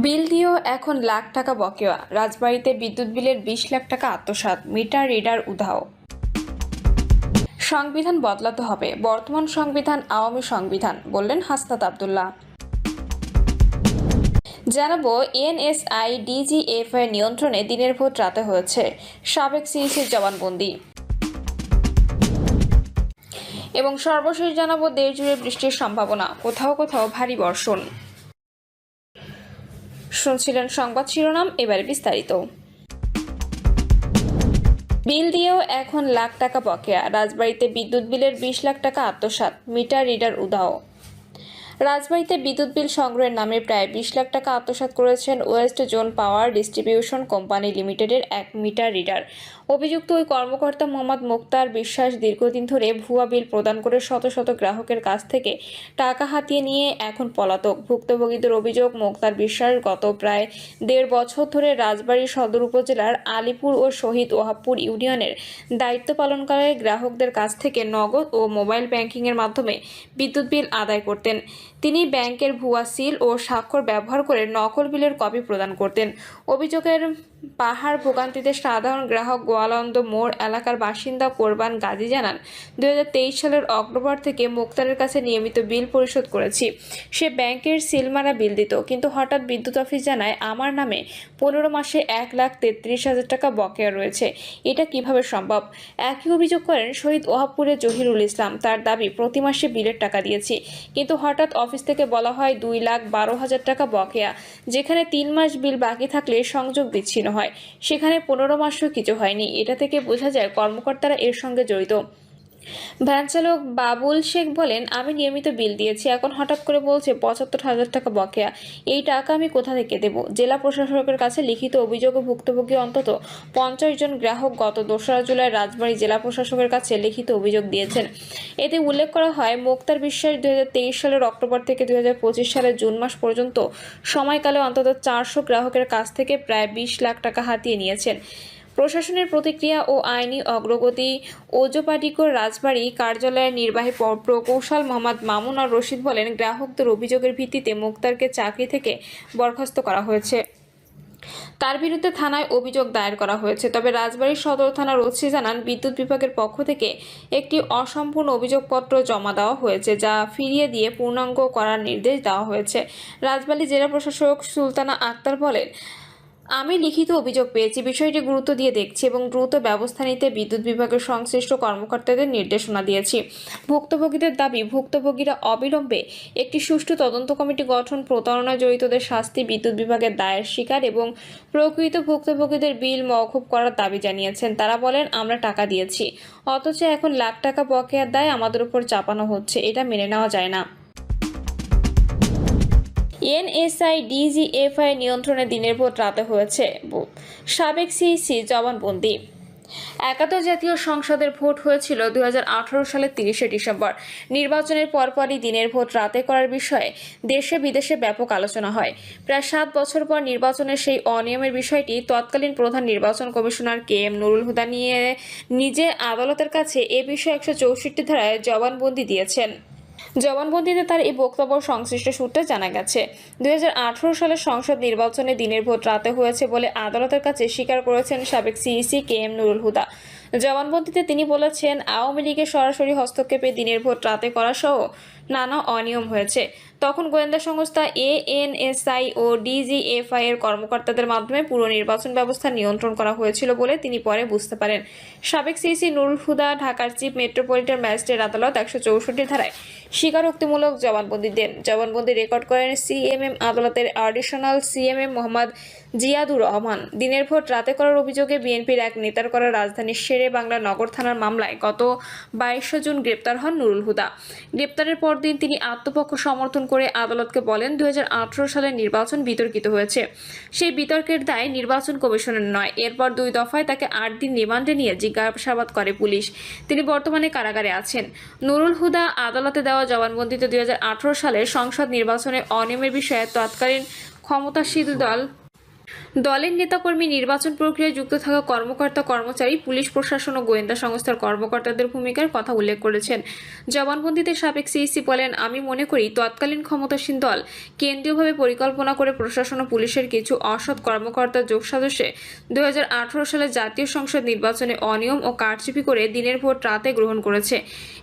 বিল দিয়েও এখন লাখ টাকা বকেয়া, রাজবাড়ীতে বিদ্যুৎ বিলের 20 লাখ টাকা আত্মসাৎ, মিটার রিডার উধাও। সংবিধান বদলাতে হবে, বর্তমান সংবিধান আওয়ামী সংবিধান, বললেন হাসনাত আব্দুল্লাহ। জানাবো, এনএসআই ডিজিএফআই নিয়ন্ত্রণে দিনের ভোট রাতে হয়েছে, সাবেক সিইসির জবানবন্দি। এবং সর্বশেষ জানাবো, দেশ জুড়ে বৃষ্টির সম্ভাবনা, কোথাও কোথাও ভারী বর্ষণ। শুনছিলেন সংবাদ শিরোনাম, এবারে বিস্তারিত। বিল দিয়েও এখন লাখ টাকা বকেয়া, রাজবাড়ীতে বিদ্যুৎ বিলের 20 লাখ টাকা আত্মসাৎ, মিটার রিডার উধাও। রাজবাড়ীতে বিদ্যুৎ বিল সংগ্রহের নামে প্রায় 20 লাখ টাকা আত্মসাৎ করেছেন West zone power distribution company লিমিটেডের এক মিটার রিডার। অভিযুক্ত ওই কর্মকর্তা মোহাম্মদ মুক্তার বিশ্বাস দীর্ঘদিন ধরে ভুয়া বিল প্রদান করে শত শত গ্রাহকের কাছ থেকে টাকা হাতিয়ে নিয়ে এখন পলাতক। ভুক্তভোগীদের অভিযোগ, মুক্তার বিশ্বাস গত প্রায় 1.5 বছর ধরে রাজবাড়ী সদর উপজেলার আলিপুর ও শহীদ ওহাবপুর ইউনিয়নের দায়িত্ব পালনকারী গ্রাহকদের কাছ থেকে নগদ ও মোবাইল ব্যাংকিংয়ের মাধ্যমে বিদ্যুৎ বিল আদায় করতেন। তিনি ব্যাংকের ভুয়া সিল ও স্বাক্ষর ব্যবহার করে নকল বিলের কপি প্রদান করতেন। অভিযোগের পাহাড় ভোগান্তিতে সাধারণ গ্রাহক গোয়ালন্দ মোড় এলাকার বাসিন্দা কোরবান গাজী জানান, 2023 সালের অক্টোবর থেকে মুক্তারের কাছে নিয়মিত বিল পরিশোধ করেছি। সে ব্যাংকের সিলমারা বিল দিত, কিন্তু হঠাৎ বিদ্যুৎ অফিস জানায় আমার নামে 15 মাসে 1,33,000 টাকা বকেয়া রয়েছে। এটা কিভাবে সম্ভব? একই অভিযোগ করেন শহীদ ওহাবপুরের জহিরুল ইসলাম। তার দাবি, প্রতি মাসে বিলের টাকা দিয়েছি, কিন্তু হঠাৎ অফিস থেকে বলা হয় 2,12,000 টাকা বকেয়া। যেখানে 3 মাস বিল বাকি থাকলে সংযোগ বিচ্ছিন্ন হয়, সেখানে 15 মাসও কিছু হয়নি। এটা থেকে বোঝা যায় কর্মকর্তারা এর সঙ্গে জড়িত। ভ্যান চালক বাবুল শেখ বলেন, আমি নিয়মিত বিল দিয়েছি, এখন হঠাৎ করে বলছে 75,000 টাকা বকেয়া। এই টাকা আমি কোথা থেকে দেব? জেলা প্রশাসকের কাছে লিখিত অভিযোগে ভুক্তভোগী অন্তত 50 জন গ্রাহক গত 2রা জুলাই রাজবাড়ী জেলা প্রশাসকের কাছে লিখিত অভিযোগ দিয়েছেন। এতে উল্লেখ করা হয়, মুক্তার বিশ্বাস 2023 সালের অক্টোবর থেকে 2025 সালের জুন মাস পর্যন্ত সময়কালে অন্তত 400 গ্রাহকের কাছ থেকে প্রায় 20 লাখ টাকা হাতিয়ে নিয়েছেন। প্রশাসনের প্রতিক্রিয়া ও আইনি অগ্রগতি। ওজোপাটিকর রাজবাড়ী কার্যালয়ের নির্বাহী প্রকৌশল মোহাম্মদ মামুন আর রশিদ বলেন, গ্রাহকদের অভিযোগের ভিত্তিতে মুক্তারকে চাকরি থেকে বরখাস্ত করা হয়েছে। তার বিরুদ্ধে থানায় অভিযোগ দায়ের করা হয়েছে। তবে রাজবাড়ী সদর থানার ওসি জানান, বিদ্যুৎ বিভাগের পক্ষ থেকে একটি অসম্পূর্ণ অভিযোগপত্র জমা দেওয়া হয়েছে, যা ফিরিয়ে দিয়ে পূর্ণাঙ্গ করার নির্দেশ দেওয়া হয়েছে। রাজবাড়ী জেলা প্রশাসক সুলতানা আক্তার বলেন, আমি লিখিত অভিযোগ পেয়েছি, বিষয়টি গুরুত্ব দিয়ে দেখছি এবং দ্রুত ব্যবস্থা নিতে বিদ্যুৎ বিভাগের সংশ্লিষ্ট কর্মকর্তাদের নির্দেশনা দিয়েছি। ভুক্তভোগীদের দাবি, ভুক্তভোগীরা অবিলম্বে একটি সুষ্ঠু তদন্ত কমিটি গঠন, প্রতারণায় জড়িতদের শাস্তি, বিদ্যুৎ বিভাগের দায়ের স্বীকার এবং প্রকৃত ভুক্তভোগীদের বিল মওকুফ করার দাবি জানিয়েছেন। তারা বলেন, আমরা টাকা দিয়েছি, অথচ এখন লাখ টাকা বকেয়ার দায় আমাদের উপর চাপানো হচ্ছে, এটা মেনে নেওয়া যায় না। এনএসআই ডিজিএফআই নিয়ন্ত্রণে দিনের ভোট রাতে হয়েছে, সাবেক সিইসি জবানবন্দি। 71 জাতীয় সংসদের ভোট হয়েছিল 2018 সালের 30 ডিসেম্বর। নির্বাচনের পরপরই দিনের ভোট রাতে করার বিষয়ে দেশে বিদেশে ব্যাপক আলোচনা হয়। প্রায় 7 বছর পর নির্বাচনের সেই অনিয়মের বিষয়টি তৎকালীন প্রধান নির্বাচন কমিশনার KM নুরুল হুদা নিজে আদালতের কাছে এ বিষয়ে 164 ধারায় জবানবন্দি দিয়েছেন। জবানবন্দিতে তার এই বক্তব্য সংশ্লিষ্ট সূত্রে জানা গেছে, 2018 সালের সংসদ নির্বাচনে দিনের ভোট রাতে হয়েছে বলে আদালতের কাছে স্বীকার করেছেন সাবেক সিইসি KM নুরুল হুদা। জবানবন্দিতে তিনি বলেছেন, আওয়ামী লীগের সরাসরি হস্তক্ষেপে দিনের ভোট রাতে করা সহ নানা অনিয়ম হয়েছে। তখন গোয়েন্দা সংস্থা এএনএসআই ও ডিজিএফআই এর কর্মকর্তাদের মাধ্যমে পুরো নির্বাচন ব্যবস্থা নিয়ন্ত্রণ করা হয়েছিল বলে তিনি পরে বুঝতে পারেন। সাবেক সিইসি নুরুল হুদা ঢাকার চিফ মেট্রোপলিটন ম্যাজিস্ট্রেট আদালত 164 ধারায় স্বীকারোক্তিমূলক জবানবন্দি দেন। জবানবন্দি রেকর্ড করেন সিএমএম আদালতের অ্যাডিশনাল সিএমএম মোহাম্মদ জিয়াদুর রহমান। দিনের ভোট রাতে করার অভিযোগে বিএনপির এক নেতার করা রাজধানীর শেরে বাংলা নগর থানার মামলায় গত 22 জুন গ্রেপ্তার হন নুরুল হুদা। গ্রেপ্তারের পরদিন তিনি আত্মপক্ষ সমর্থন করে আদালতকে বলেন, 2018 সালের নির্বাচন বিতর্কিত হয়েছে, সেই বিতর্কের দায় নির্বাচন কমিশনের নয়। এরপর 2 দফায় তাকে 8 দিন রিমান্ডে নিয়ে জিজ্ঞাসাবাদ করে পুলিশ। তিনি বর্তমানে কারাগারে আছেন। নুরুল হুদা আদালতে দেওয়া জবানবন্দিতে 2018 সালের সংসদ নির্বাচনে অনিয়মের বিষয়ে তৎকালীন ক্ষমতাসীন দল দলের নেতাকর্মী, নির্বাচন প্রক্রিয়ায় যুক্ত থাকা কর্মকর্তা কর্মচারী, পুলিশ প্রশাসন ও গোয়েন্দা সংস্থার কর্মকর্তাদের ভূমিকার কথা উল্লেখ করেছেন। জবানবন্দিতে সাবেক সিইসি বলেন, আমি মনে করি তৎকালীন ক্ষমতাসীন দল কেন্দ্রীয়ভাবে পরিকল্পনা করে প্রশাসন ও পুলিশের কিছু অসৎ কর্মকর্তার যোগসাজশে 2018 সালে জাতীয় সংসদ নির্বাচনে অনিয়ম ও কারচুপি করে দিনের ভোট রাতে গ্রহণ করেছে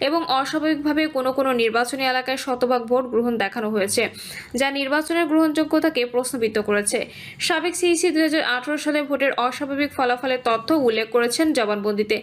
এবং অস্বাভাবিকভাবে কোনো নির্বাচনী এলাকায় শতভাগ ভোট গ্রহণ দেখানো হয়েছে, যা নির্বাচনের গ্রহণযোগ্যতাকে প্রশ্নবিদ্ধ করেছে। সাবেক সিইসি 2018 সালে ভোটের অস্বাভাবিক ফলাফলের তথ্য উল্লেখ করেছেন জবানবন্দিতে।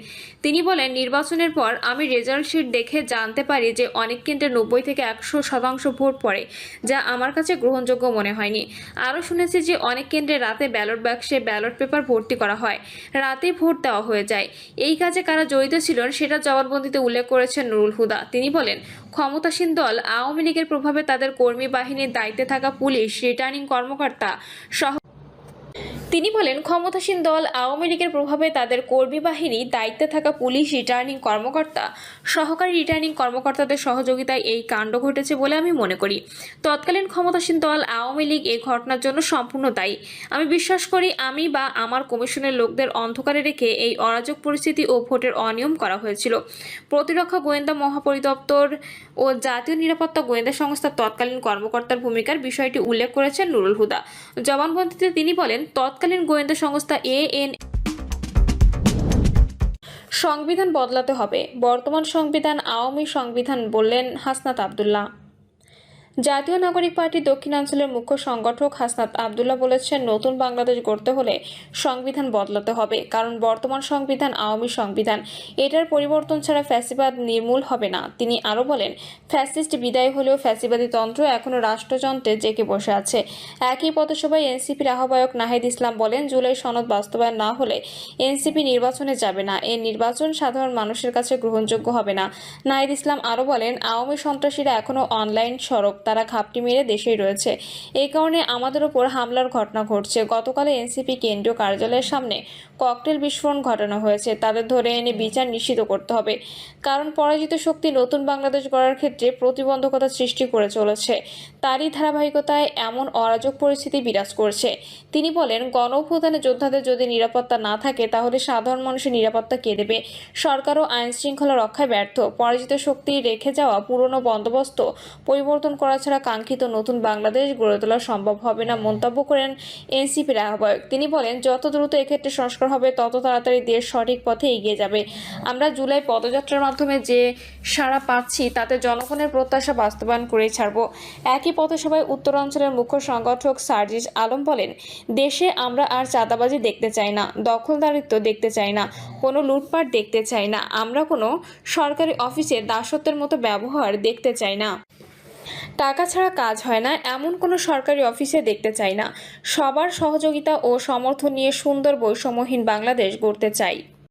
তিনি বলেন, নির্বাচনের পর আমি রেজাল্ট শিট দেখে জানতে পারি যে অনেক কেন্দ্রে 90 থেকে 100% ভোট পড়ে, যা আমার কাছে গ্রহণযোগ্য মনে হয়নি। আরও শুনেছি যে অনেক কেন্দ্রে রাতে ব্যালট বাক্সে ব্যালট পেপার ভর্তি করা হয়, রাতে ভোট দেওয়া হয়ে যায়। এই কাজে কারা জড়িত ছিলেন সেটা জবানবন্দিতে উল্লেখ করেছেন নুরুল হুদা। তিনি বলেন, ক্ষমতাসীন দল আওয়ামী লীগের প্রভাবে তাদের কর্মী বাহিনীর দায়িত্বে থাকা পুলিশ, রিটার্নিং কর্মকর্তা সহ তিনি বলেন, ক্ষমতাসীন দল আওয়ামী লীগের প্রভাবে তাদের কর্মী বাহিনী, দায়িত্বে থাকা পুলিশ, রিটার্নিং কর্মকর্তা, সহকারী রিটার্নিং কর্মকর্তাদের সহযোগিতায় এই কাণ্ড ঘটেছে বলে আমি মনে করি। তৎকালীন ক্ষমতাসীন দল আওয়ামী লীগ এই ঘটনার জন্য সম্পূর্ণ দায়ী। আমি বিশ্বাস করি আমি বা আমার কমিশনের লোকদের অন্ধকারে রেখে এই অরাজক পরিস্থিতি ও ভোটের অনিয়ম করা হয়েছিল। প্রতিরক্ষা গোয়েন্দা মহাপরিদপ্তর ও জাতীয় নিরাপত্তা গোয়েন্দা সংস্থার তৎকালীন কর্মকর্তার ভূমিকার বিষয়টি উল্লেখ করেছেন নুরুল হুদা। জবানবন্দিতে তিনি বলেন, তৎকালীন গোয়েন্দা সংস্থা সংবিধান বদলাতে হবে, বর্তমান সংবিধান আওয়ামী সংবিধান বললেন হাসনাত আব্দুল্লাহ। জাতীয় নাগরিক পার্টির দক্ষিণাঞ্চলের মুখ্য সংগঠক হাসনাত আব্দুল্লাহ বলেছেন, নতুন বাংলাদেশ গড়তে হলে সংবিধান বদলাতে হবে, কারণ বর্তমান সংবিধান আওয়ামী সংবিধান, এটার পরিবর্তন ছাড়া ফ্যাসিবাদ নির্মূল হবে না। তিনি আরও বলেন, ফ্যাসিস্ট বিদায় হলেও ফ্যাসিবাদী তন্ত্র এখনও রাষ্ট্রযন্ত্রে জেঁকে বসে আছে। একই পথসভায় এনসিপির আহ্বায়ক নাহিদ ইসলাম বলেন, জুলাই সনদ বাস্তবায়ন না হলে এনসিপি নির্বাচনে যাবে না, এর নির্বাচন সাধারণ মানুষের কাছে গ্রহণযোগ্য হবে না। নাহিদ ইসলাম আরও বলেন, আওয়ামী সন্ত্রাসীরা এখনও অনলাইন সড়ক, তারা ঘাপটি মেরে দেশেই রয়েছে। এই কারণে আমাদের ওপর হামলার ঘটনা ঘটছে। গতকাল এনসিপি কেন্দ্রীয় কার্যালয়ের সামনে ককটেল বিস্ফোরণ ঘটানো হয়েছে। তাদের ধরে এনে বিচার নিশ্চিত করতে হবে, কারণ পরাজিত শক্তি নতুন বাংলাদেশ গড়ার ক্ষেত্রে প্রতিবন্ধকতা সৃষ্টি করে চলেছে। তারই ধারাবাহিকতায় এমন অরাজক পরিস্থিতি বিরাজ করছে। তিনি বলেন, গণ অভ্যুত্থানে যোদ্ধাদের যদি নিরাপত্তা না থাকে তাহলে সাধারণ মানুষের নিরাপত্তা কে দেবে? সরকারও আইন শৃঙ্খলা রক্ষায় ব্যর্থ। পরাজিত শক্তি রেখে যাওয়া পুরনো বন্দোবস্ত পরিবর্তন করা ছাড়া কাঙ্ক্ষিত নতুন বাংলাদেশ গড়ে তোলা সম্ভব হবে না মন্তব্য করেন এনসিপির আহ্বায়ক। তিনি বলেন, যত দ্রুত এক্ষেত্রে সংস্কার হবে তত তাড়াতাড়ি দেশ সঠিক পথে এগিয়ে যাবে। আমরা জুলাই পদযাত্রার মাধ্যমে যে সাড়া পাচ্ছি তাতে জনগণের প্রত্যাশা বাস্তবায়ন করেই ছাড়ব। একই পথসভায় উত্তরাঞ্চলের মুখ্য সংগঠক সার্জিস আলম বলেন, দেশে আমরা আর চাঁদাবাজি দেখতে চাই না, দখলদারিত্ব দেখতে চাই না, কোনো লুটপাট দেখতে চাই না, আমরা কোনো সরকারি অফিসে দাসত্বের মতো ব্যবহার দেখতে চাই না, টাকা ছাড়া কাজ হয় না এমন কোনো সরকারি অফিসে দেখতে চাই না। সবার সহযোগিতা ও সমর্থন নিয়ে সুন্দর বৈষম্যহীন বাংলাদেশ গড়তে চাই।